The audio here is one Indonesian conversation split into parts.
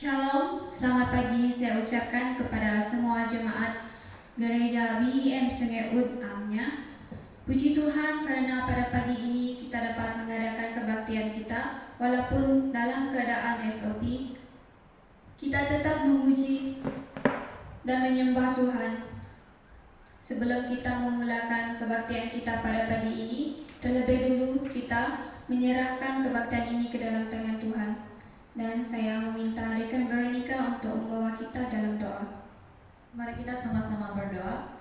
Shalom, selamat pagi saya ucapkan kepada semua jemaat Gereja BIM Sungai Ud Amnya. Puji Tuhan karena pada pagi ini kita dapat mengadakan kebaktian kita walaupun dalam keadaan SOP. Kita tetap memuji dan menyembah Tuhan. Sebelum kita memulakan kebaktian kita pada pagi ini, terlebih dulu kita menyerahkan kebaktian ini ke dalam tangan Tuhan. Dan saya meminta Rekan Veronica untuk membawa kita dalam doa. Mari kita sama-sama berdoa.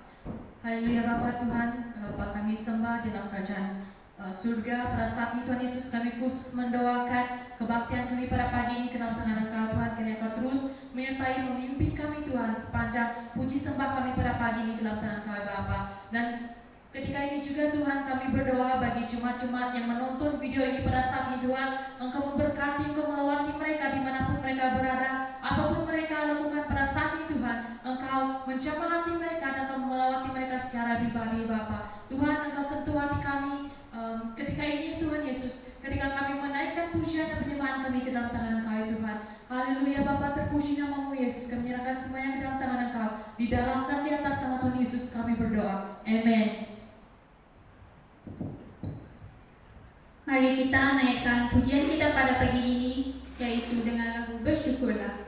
Haleluya Bapa Tuhan, Bapa kami sembah dalam kerajaan surga. Pada saat ini Tuhan Yesus, kami khusus mendoakan kebaktian kami pada pagi ini ke dalam tangan Engkau Tuhan. Kiranya Engkau terus menyertai memimpin kami Tuhan sepanjang puji sembah kami pada pagi ini ke dalam tangan Engkau Bapa. Dan ketika ini juga Tuhan kami berdoa bagi jemaat-jemaat yang menonton video ini pada saat ini Tuhan. Engkau memberkati, Engkau melawati mereka dimanapun mereka berada, apapun mereka lakukan pada saat ini Tuhan. Engkau menjamah hati mereka dan Engkau melawati mereka secara pribadi Bapa. Tuhan, Engkau sentuh hati kami ketika ini Tuhan Yesus, ketika kami menaikkan pujian dan penyembahan kami ke dalam tangan Engkau ya Tuhan. Haleluya Bapa, terpuji namamu Yesus. Kami menyerahkan semuanya ke dalam tangan Engkau. Di dalam dan di atas nama Tuhan Yesus kami berdoa. Amen. Mari kita naikkan pujian kita pada pagi ini, yaitu dengan lagu Bersyukurlah.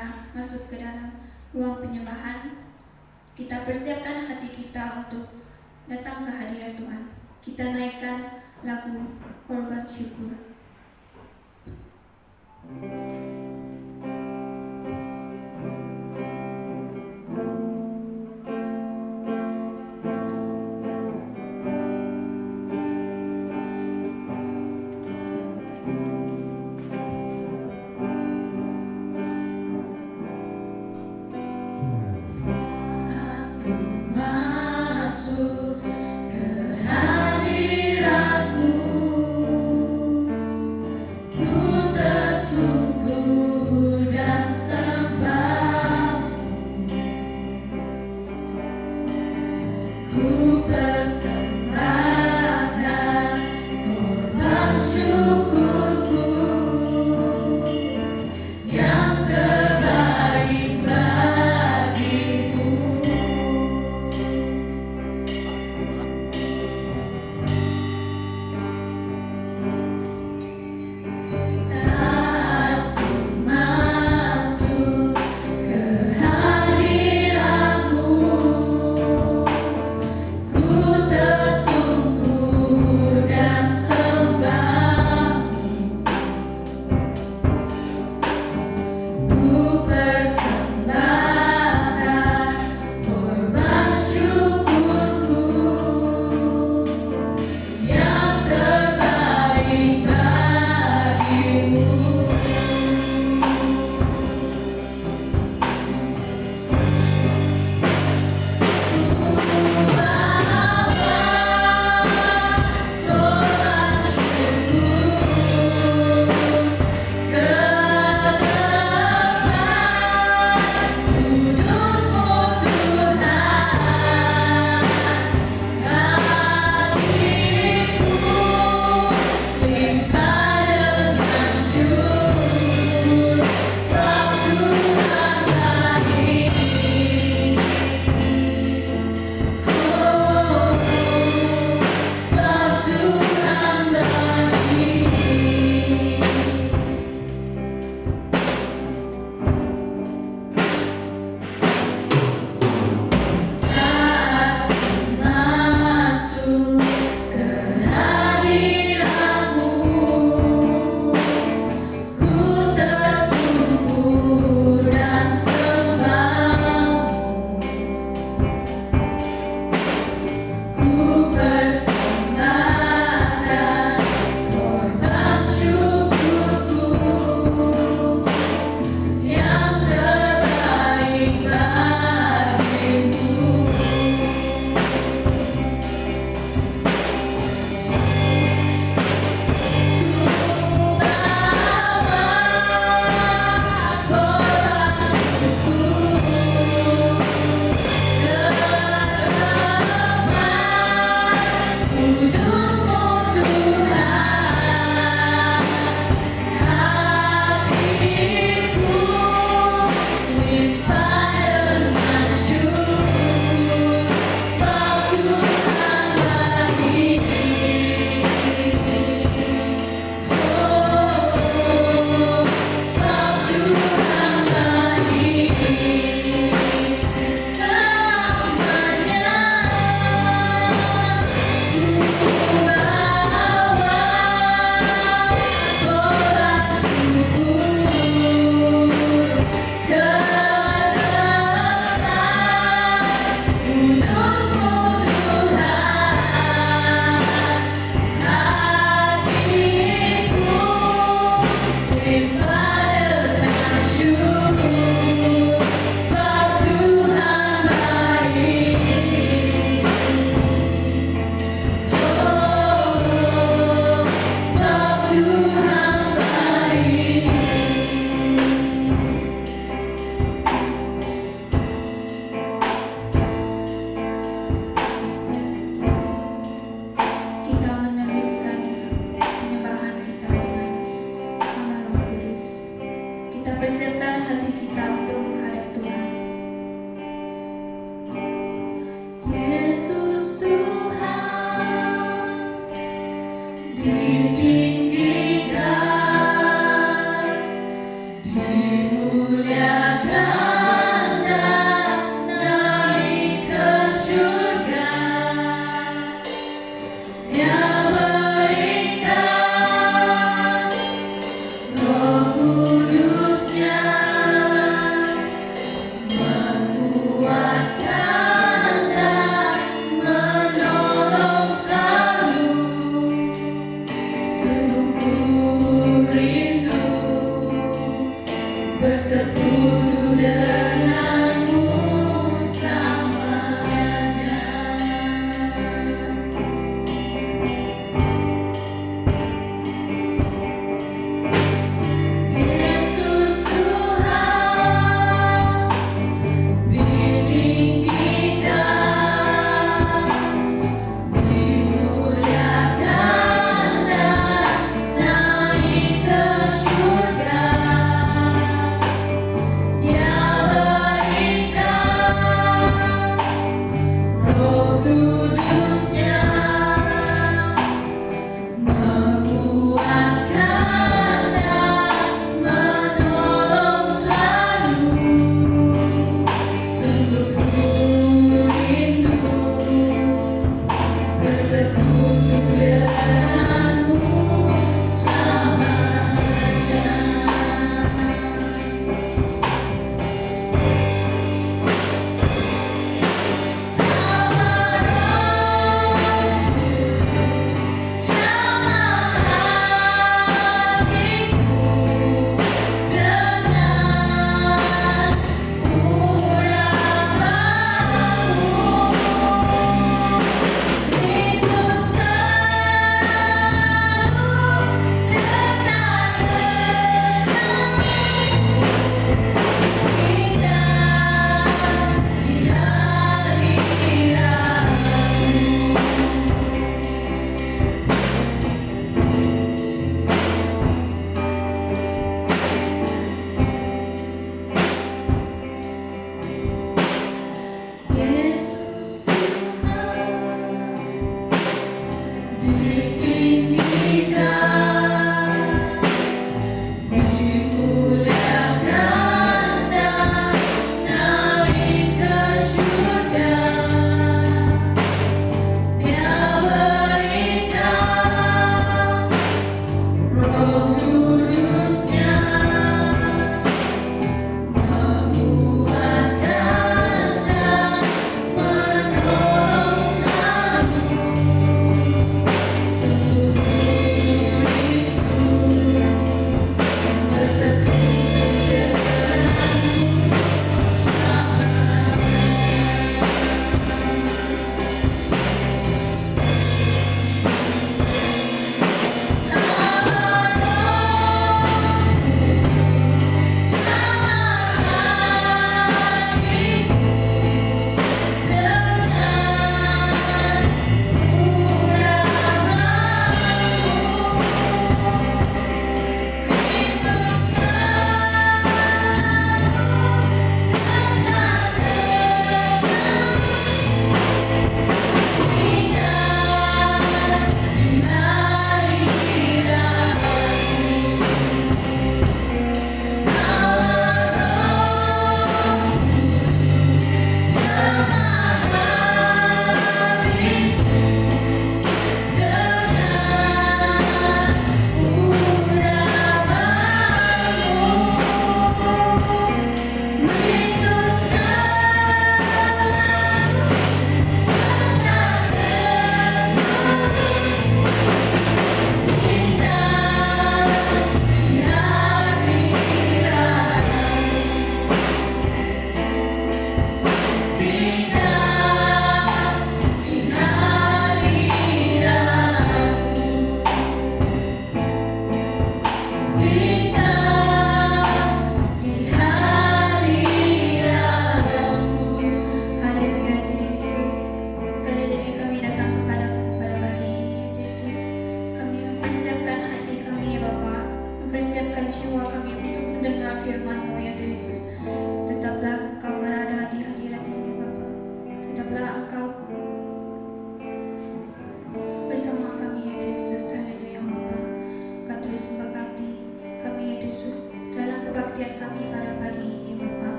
kita masuk ke dalam ruang penyembahan, kita persiapkan hati kita untuk datang ke hadirat Tuhan. Kita naikkan lagu korban syukur. Ku tersungkur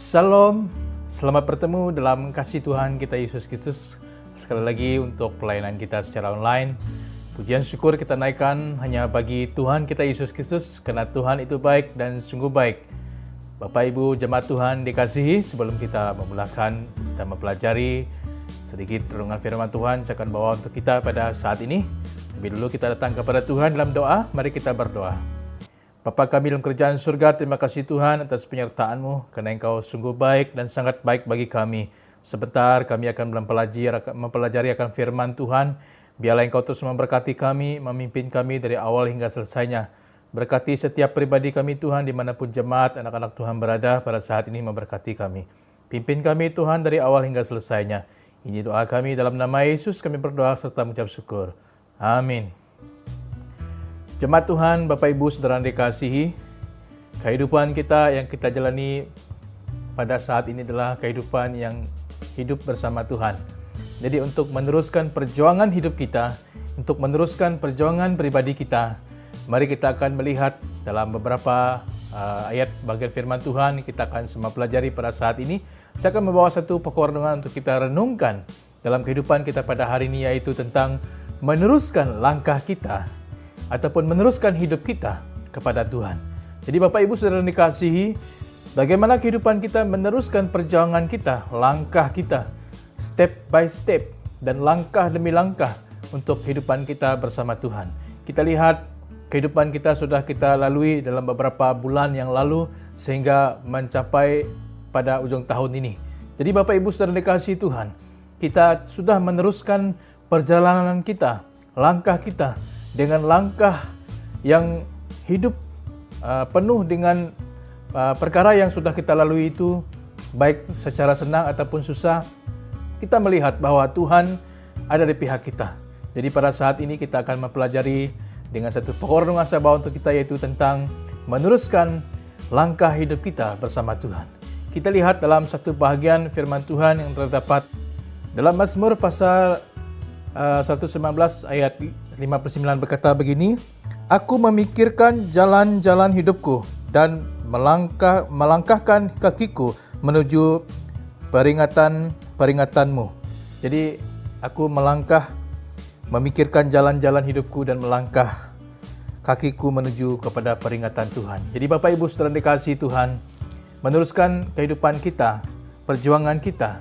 Shalom, selamat bertemu dalam kasih Tuhan kita Yesus Kristus. Sekali lagi untuk pelayanan kita secara online. Pujian syukur kita naikkan hanya bagi Tuhan kita Yesus Kristus, karena Tuhan itu baik dan sungguh baik. Bapak Ibu jemaat Tuhan dikasihi, sebelum kita memulakan kita mempelajari sedikit renungan firman Tuhan, saya akan bawa untuk kita pada saat ini. Lebih dulu kita datang kepada Tuhan dalam doa, mari kita berdoa. Bapa kami dalam kerajaan surga, terima kasih Tuhan atas penyertaan-Mu, karena Engkau sungguh baik dan sangat baik bagi kami. Sebentar kami akan mempelajari akan firman Tuhan. Biarlah Engkau terus memberkati kami, memimpin kami dari awal hingga selesainya. Berkati setiap pribadi kami Tuhan, dimanapun jemaat, anak-anak Tuhan berada pada saat ini, memberkati kami. Pimpin kami Tuhan dari awal hingga selesainya. Ini doa kami dalam nama Yesus, kami berdoa serta mengucap syukur. Amin. Jemaat Tuhan, Bapak Ibu Saudara dikasihi, kehidupan kita yang kita jalani pada saat ini adalah kehidupan yang hidup bersama Tuhan. Jadi untuk meneruskan perjuangan hidup kita, untuk meneruskan perjuangan pribadi kita, mari kita akan melihat dalam beberapa ayat bagian firman Tuhan kita akan semua pelajari pada saat ini. Saya akan membawa satu pokok renungan untuk kita renungkan dalam kehidupan kita pada hari ini, yaitu tentang meneruskan langkah kita ataupun meneruskan hidup kita kepada Tuhan. Jadi Bapak Ibu Saudara dikasihi, bagaimana kehidupan kita meneruskan perjuangan kita, langkah kita, step by step dan langkah demi langkah untuk kehidupan kita bersama Tuhan. Kita lihat kehidupan kita sudah kita lalui dalam beberapa bulan yang lalu sehingga mencapai pada ujung tahun ini. Jadi Bapak Ibu Saudara dikasihi Tuhan, kita sudah meneruskan perjalanan kita, langkah kita dengan langkah yang hidup penuh dengan perkara yang sudah kita lalui itu, baik secara senang ataupun susah. Kita melihat bahwa Tuhan ada di pihak kita. Jadi pada saat ini kita akan mempelajari dengan satu pokok renungan saya bawa untuk kita, yaitu tentang meneruskan langkah hidup kita bersama Tuhan. Kita lihat dalam satu bahagian firman Tuhan yang terdapat dalam Mazmur pasal 119 ayat 59 berkata begini, "Aku memikirkan jalan-jalan hidupku dan melangkahkan kakiku menuju peringatan-mu." Jadi aku memikirkan jalan-jalan hidupku dan melangkah kakiku menuju kepada peringatan Tuhan. Jadi Bapak Ibu Saudara dikasihi Tuhan, meneruskan kehidupan kita, perjuangan kita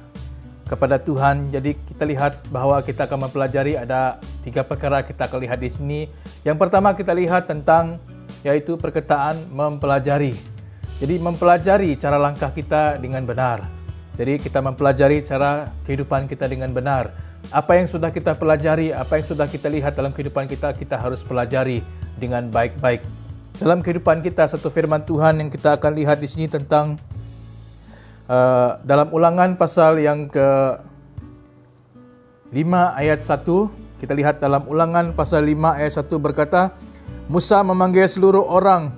kepada Tuhan. Jadi kita lihat bahwa kita akan mempelajari ada 3 perkara kita akan lihat di sini. Yang pertama kita lihat tentang yaitu perkataan mempelajari. Jadi mempelajari cara langkah kita dengan benar. Jadi kita mempelajari cara kehidupan kita dengan benar. Apa yang sudah kita pelajari, apa yang sudah kita lihat dalam kehidupan kita, kita harus pelajari dengan baik-baik. Dalam kehidupan kita, satu firman Tuhan yang kita akan lihat di sini tentang dalam Ulangan pasal yang ke-5 ayat 1. Kita lihat dalam Ulangan pasal 5 ayat 1 berkata, "Musa memanggil seluruh orang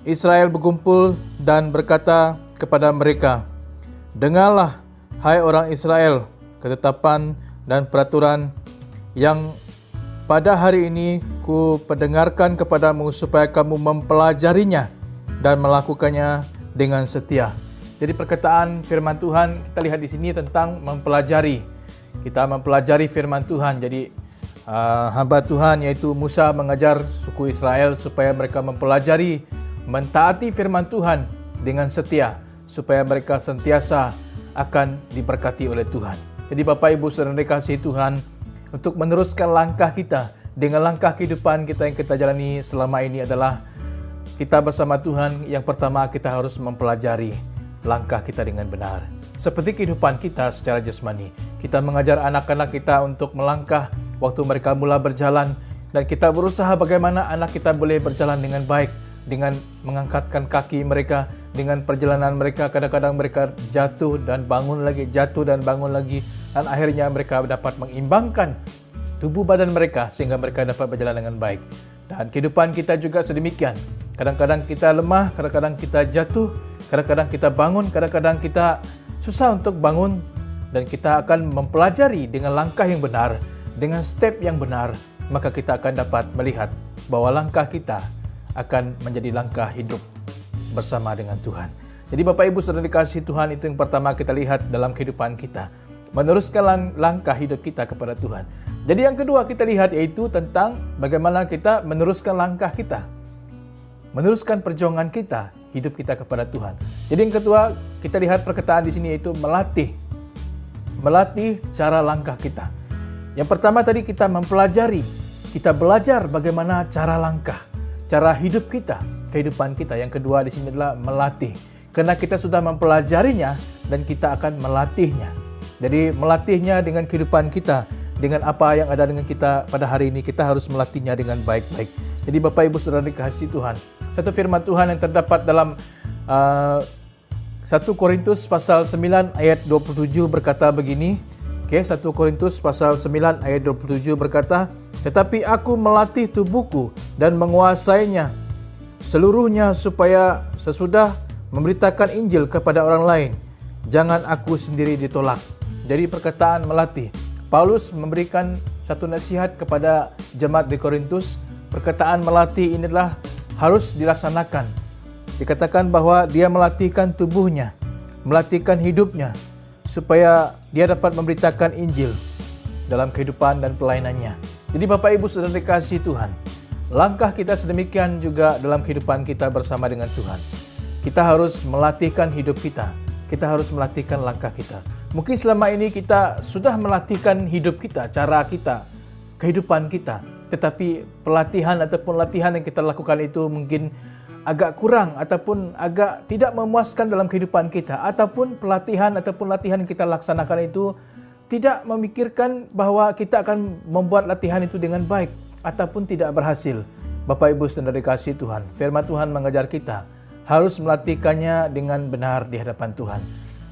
Israel berkumpul dan berkata kepada mereka, 'Dengarlah, hai orang Israel, ketetapan dan peraturan yang pada hari ini ku pendengarkan kepadamu supaya kamu mempelajarinya dan melakukannya dengan setia.'" Jadi perkataan firman Tuhan kita lihat di sini tentang mempelajari. Kita mempelajari firman Tuhan. Jadi hamba Tuhan yaitu Musa mengajar suku Israel supaya mereka mempelajari, mentaati firman Tuhan dengan setia, supaya mereka sentiasa akan diberkati oleh Tuhan. Jadi Bapak Ibu Saudara dikasihi Tuhan, untuk meneruskan langkah kita dengan langkah kehidupan kita yang kita jalani selama ini adalah kita bersama Tuhan. Yang pertama kita harus mempelajari langkah kita dengan benar. Seperti kehidupan kita secara jasmani, kita mengajar anak-anak kita untuk melangkah waktu mereka mula berjalan, dan kita berusaha bagaimana anak kita boleh berjalan dengan baik, dengan mengangkatkan kaki mereka, dengan perjalanan mereka. Kadang-kadang mereka jatuh dan bangun lagi, dan akhirnya mereka dapat mengimbangkan tubuh badan mereka sehingga mereka dapat berjalan dengan baik. Dan kehidupan kita juga sedemikian. Kadang-kadang kita lemah, kadang-kadang kita jatuh, kadang-kadang kita bangun, kadang-kadang kita susah untuk bangun, dan kita akan mempelajari dengan langkah yang benar, dengan step yang benar, maka kita akan dapat melihat bahwa langkah kita akan menjadi langkah hidup bersama dengan Tuhan. Jadi Bapak Ibu Saudara dikasihi Tuhan, itu yang pertama kita lihat dalam kehidupan kita, meneruskan langkah hidup kita kepada Tuhan. Jadi yang kedua kita lihat yaitu tentang bagaimana kita meneruskan langkah kita meneruskan perjuangan kita, hidup kita kepada Tuhan. Jadi yang kedua, kita lihat perkataan di sini yaitu melatih. Melatih cara langkah kita. Yang pertama tadi kita mempelajari, kita belajar bagaimana cara langkah, cara hidup kita, kehidupan kita. Yang kedua di sini adalah melatih. Karena kita sudah mempelajarinya dan kita akan melatihnya. Jadi melatihnya dengan kehidupan kita, dengan apa yang ada dengan kita pada hari ini, kita harus melatihnya dengan baik-baik. Jadi Bapak Ibu Saudara dikasihi Tuhan, satu firman Tuhan yang terdapat dalam 1 Korintus pasal 9 ayat 27 berkata begini. 1 Korintus pasal 9 ayat 27 berkata, "Tetapi aku melatih tubuhku dan menguasainya seluruhnya supaya sesudah memberitakan Injil kepada orang lain, jangan aku sendiri ditolak." Jadi perkataan melatih. Paulus memberikan satu nasihat kepada jemaat di Korintus. Perkataan melatih ini adalah harus dilaksanakan. Dikatakan bahwa dia melatihkan tubuhnya, melatihkan hidupnya, supaya dia dapat memberitakan Injil dalam kehidupan dan pelayanannya. Jadi Bapak Ibu Saudara dikasihi Tuhan, langkah kita sedemikian juga dalam kehidupan kita bersama dengan Tuhan. Kita harus melatihkan hidup kita. Kita harus melatihkan langkah kita. Mungkin selama ini kita sudah melatihkan hidup kita, cara kita, kehidupan kita. Tetapi pelatihan ataupun latihan yang kita lakukan itu mungkin agak kurang ataupun agak tidak memuaskan dalam kehidupan kita. Ataupun pelatihan ataupun latihan yang kita laksanakan itu tidak memikirkan bahwa kita akan membuat latihan itu dengan baik ataupun tidak berhasil. Bapak Ibu Saudara dikasihi Tuhan, firman Tuhan mengajar kita harus melatihkannya dengan benar di hadapan Tuhan.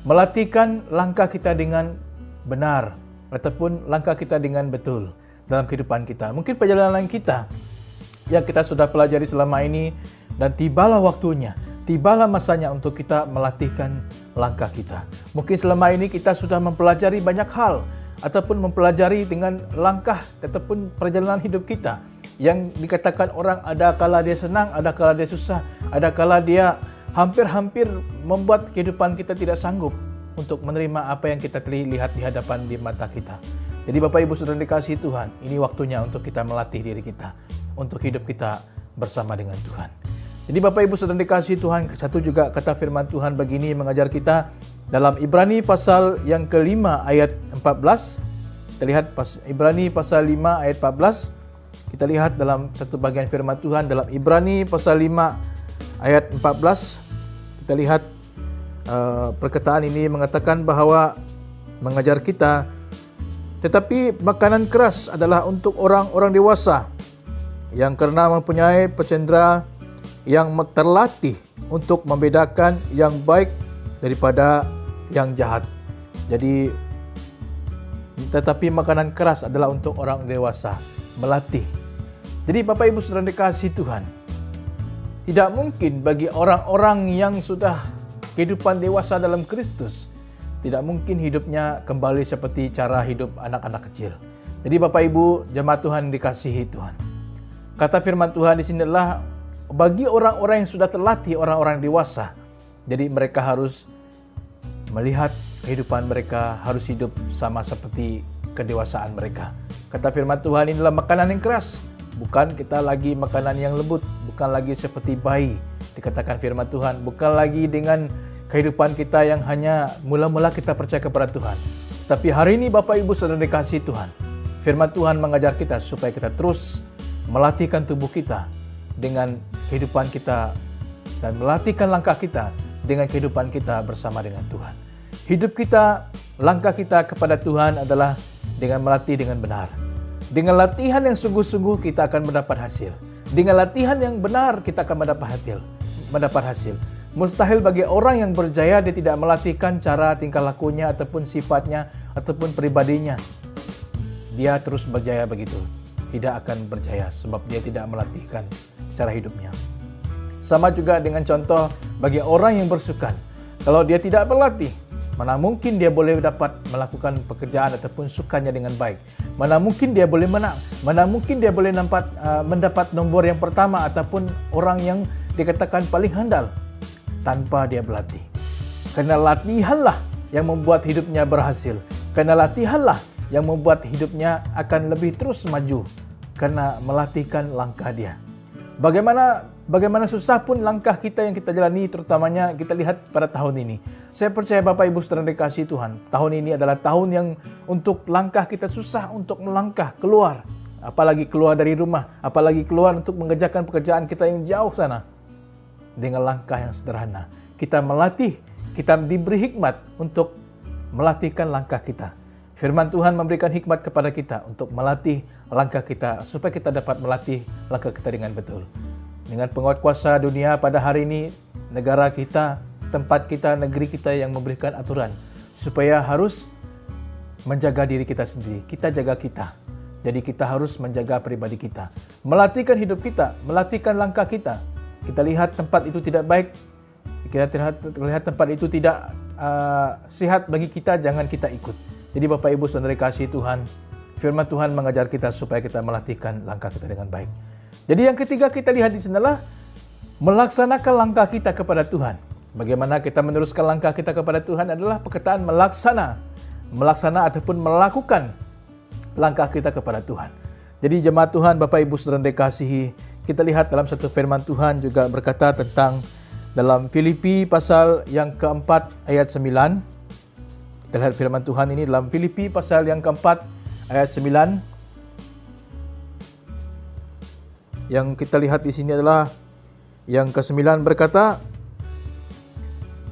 Melatihkan langkah kita dengan benar ataupun langkah kita dengan betul dalam kehidupan kita. Mungkin perjalanan kita yang kita sudah pelajari selama ini dan tibalah waktunya, tibalah masanya untuk kita melatihkan langkah kita. Mungkin selama ini kita sudah mempelajari banyak hal ataupun mempelajari dengan langkah ataupun perjalanan hidup kita yang dikatakan orang ada kala dia senang, ada kala dia susah, ada kala dia hampir-hampir membuat kehidupan kita tidak sanggup untuk menerima apa yang kita lihat di hadapan di mata kita. Jadi Bapak Ibu Saudara dikasihi Tuhan, ini waktunya untuk kita melatih diri kita, untuk hidup kita bersama dengan Tuhan. Jadi Bapak Ibu Saudara dikasihi Tuhan, satu juga kata firman Tuhan begini mengajar kita dalam Ibrani pasal yang kelima ayat 14. Kita lihat Ibrani pasal 5 ayat 14. Kita lihat dalam satu bagian firman Tuhan dalam Ibrani pasal 5 ayat 14. Kita lihat perkataan ini mengatakan bahwa mengajar kita, tetapi makanan keras adalah untuk orang-orang dewasa yang karena mempunyai pencendera yang terlatih untuk membedakan yang baik daripada yang jahat. Jadi, tetapi makanan keras adalah untuk orang dewasa, melatih. Jadi Bapak Ibu Saudara dikasihi Tuhan, tidak mungkin bagi orang-orang yang sudah kehidupan dewasa dalam Kristus, tidak mungkin hidupnya kembali seperti cara hidup anak-anak kecil. Jadi Bapak Ibu jemaat Tuhan dikasihi Tuhan, kata firman Tuhan di sini adalah bagi orang-orang yang sudah terlatih, orang-orang dewasa, jadi mereka harus melihat kehidupan mereka, harus hidup sama seperti kedewasaan mereka. Kata firman Tuhan, inilah makanan yang keras, bukan kita lagi makanan yang lembut, bukan lagi seperti bayi. Dikatakan firman Tuhan, bukan lagi dengan kehidupan kita yang hanya mula-mula kita percaya kepada Tuhan. Tapi hari ini Bapak Ibu Saudara dikasihi Tuhan, firman Tuhan mengajar kita supaya kita terus melatihkan tubuh kita dengan kehidupan kita dan melatihkan langkah kita dengan kehidupan kita bersama dengan Tuhan. Hidup kita, langkah kita kepada Tuhan adalah dengan melatih dengan benar. Dengan latihan yang sungguh-sungguh kita akan mendapat hasil. Dengan latihan yang benar kita akan mendapat hasil. Mustahil bagi orang yang berjaya dia tidak melatihkan cara tingkah lakunya ataupun sifatnya ataupun pribadinya. Dia terus berjaya begitu. Tidak akan berjaya sebab dia tidak melatihkan cara hidupnya. Sama juga dengan contoh bagi orang yang bersukan. Kalau dia tidak berlatih, mana mungkin dia boleh dapat melakukan pekerjaan ataupun sukanya dengan baik. Mana mungkin dia boleh menang. Mana mungkin dia boleh mendapat nombor yang pertama ataupun orang yang dikatakan paling handal tanpa dia berlatih. Karena latihanlah yang membuat hidupnya berhasil. Karena latihanlah yang membuat hidupnya akan lebih terus maju. Karena melatihkan langkah dia. Bagaimana Bagaimana susah pun langkah kita yang kita jalani, terutamanya kita lihat pada tahun ini. Saya percaya Bapak Ibu Saudara dikasihi Tuhan, tahun ini adalah tahun yang untuk langkah kita susah untuk melangkah keluar. Apalagi keluar dari rumah, apalagi keluar untuk mengerjakan pekerjaan kita yang jauh sana. Dengan langkah yang sederhana, kita melatih, kita diberi hikmat untuk melatihkan langkah kita. Firman Tuhan memberikan hikmat kepada kita untuk melatih langkah kita, supaya kita dapat melatih langkah kita dengan betul. Dengan penguat kuasa dunia pada hari ini, negara kita, tempat kita, negeri kita yang memberikan aturan, supaya harus menjaga diri kita sendiri. Kita jaga kita. Jadi kita harus menjaga pribadi kita. Melatihkan hidup kita, melatihkan langkah kita. Kita lihat tempat itu tidak baik, kita lihat tempat itu tidak sehat bagi kita, jangan kita ikut. Jadi Bapak Ibu Saudara kasih Tuhan, firman Tuhan mengajar kita supaya kita melatihkan langkah kita dengan baik. Jadi yang ketiga kita lihat di sini adalah melaksanakan langkah kita kepada Tuhan. Bagaimana kita meneruskan langkah kita kepada Tuhan adalah perkataan melaksana ataupun melakukan langkah kita kepada Tuhan. Jadi jemaat Tuhan, Bapak Ibu Saudara dikasihi, kita lihat dalam satu firman Tuhan juga berkata tentang dalam Filipi pasal yang keempat ayat 9. Kita lihat firman Tuhan ini dalam Filipi pasal yang keempat ayat 9. Yang kita lihat di sini adalah yang ke-9 berkata,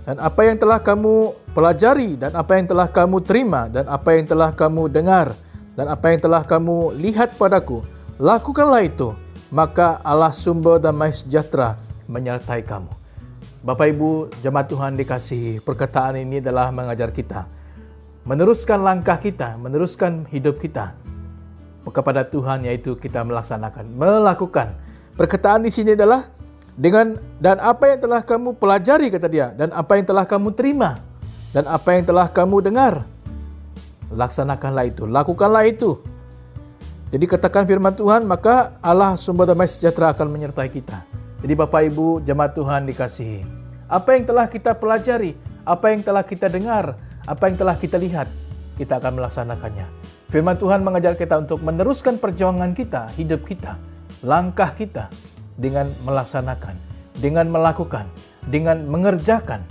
dan apa yang telah kamu pelajari, dan apa yang telah kamu terima, dan apa yang telah kamu dengar, dan apa yang telah kamu lihat padaku, lakukanlah itu, maka Allah sumber damai sejahtera menyertai kamu. Bapak Ibu jemaat Tuhan dikasihi, perkataan ini adalah mengajar kita meneruskan langkah kita, meneruskan hidup kita kepada Tuhan, yaitu kita melakukan. Perkataan di sini adalah dan apa yang telah kamu pelajari, kata dia, dan apa yang telah kamu terima, dan apa yang telah kamu dengar, laksanakanlah itu, lakukanlah itu. Jadi katakan firman Tuhan, maka Allah sumber damai sejahtera akan menyertai kita. Jadi Bapak Ibu jemaat Tuhan dikasihi, apa yang telah kita pelajari, apa yang telah kita dengar, apa yang telah kita lihat, kita akan melaksanakannya. Firman Tuhan mengajar kita untuk meneruskan perjuangan kita, hidup kita, langkah kita dengan melaksanakan, dengan melakukan, dengan mengerjakan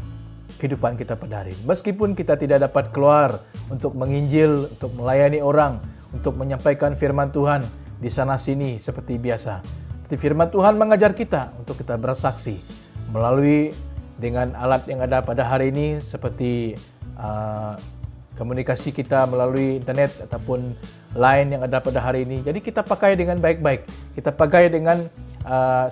kehidupan kita pada hari ini. Meskipun kita tidak dapat keluar untuk menginjil, untuk melayani orang, untuk menyampaikan firman Tuhan di sana sini seperti biasa. Tapi firman Tuhan mengajar kita untuk kita bersaksi melalui dengan alat yang ada pada hari ini seperti komunikasi kita melalui internet ataupun line yang ada pada hari ini. Jadi kita pakai dengan baik-baik. Kita pakai dengan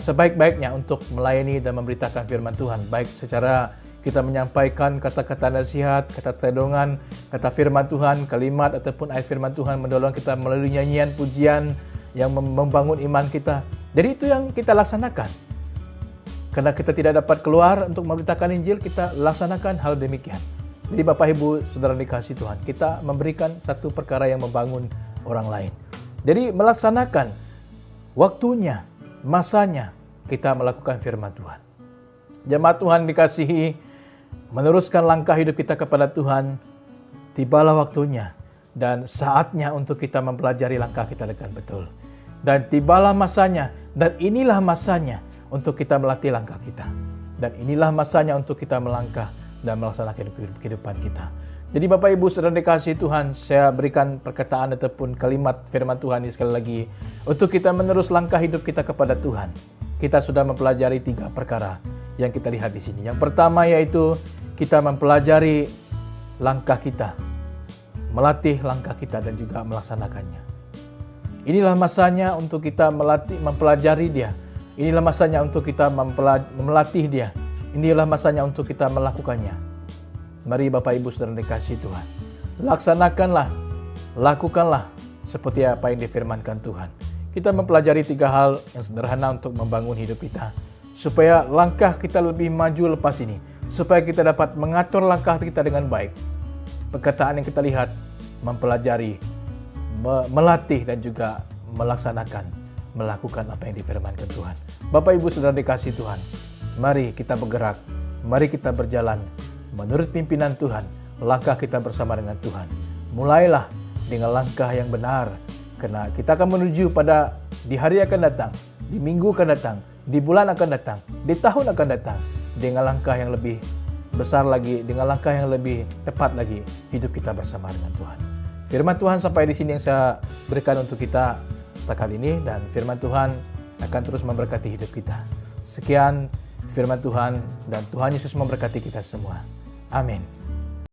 sebaik-baiknya untuk melayani dan memberitakan firman Tuhan. Baik secara kita menyampaikan kata-kata nasihat, kata redongan, kata firman Tuhan, kalimat ataupun ayat firman Tuhan mendorong kita melalui nyanyian, pujian yang membangun iman kita. Jadi itu yang kita laksanakan. Karena kita tidak dapat keluar untuk memberitakan Injil, kita laksanakan hal demikian. Jadi Bapak Ibu Saudara dikasihi Tuhan, kita memberikan satu perkara yang membangun orang lain. Jadi melaksanakan waktunya, masanya kita melakukan firman Tuhan. Jemaat Tuhan dikasihi, meneruskan langkah hidup kita kepada Tuhan, tibalah waktunya dan saatnya untuk kita mempelajari langkah kita dengan betul. Dan tibalah masanya, dan inilah masanya untuk kita melatih langkah kita. Dan inilah masanya untuk kita melangkah dan melaksanakan kehidupan kita. Jadi Bapak Ibu Saudara dikasihi Tuhan, saya berikan perkataan ataupun kalimat firman Tuhan ini sekali lagi untuk kita menerus langkah hidup kita kepada Tuhan. Kita sudah mempelajari 3 perkara yang kita lihat di sini. Yang pertama yaitu kita mempelajari langkah kita, melatih langkah kita dan juga melaksanakannya. Inilah masanya untuk kita mempelajari dia. Inilah masanya untuk kita melatih dia. Inilah masanya untuk kita melakukannya. Mari Bapak Ibu Saudara dikasihi Tuhan, laksanakanlah, lakukanlah seperti apa yang difirmankan Tuhan. Kita mempelajari 3 hal yang sederhana untuk membangun hidup kita, supaya langkah kita lebih maju lepas ini, supaya kita dapat mengatur langkah kita dengan baik. Perkataan yang kita lihat, mempelajari, melatih dan juga melaksanakan, melakukan apa yang difirmankan Tuhan. Bapak Ibu Saudara dikasihi Tuhan, mari kita bergerak, mari kita berjalan menurut pimpinan Tuhan. Langkah kita bersama dengan Tuhan. Mulailah dengan langkah yang benar, karena kita akan menuju pada di hari akan datang, di minggu akan datang, di bulan akan datang, di tahun akan datang, dengan langkah yang lebih besar lagi, dengan langkah yang lebih tepat lagi, hidup kita bersama dengan Tuhan. Firman Tuhan sampai di sini yang saya berikan untuk kita setakat ini, dan firman Tuhan akan terus memberkati hidup kita. Sekian firman Tuhan, dan Tuhan Yesus memberkati kita semua. Amin.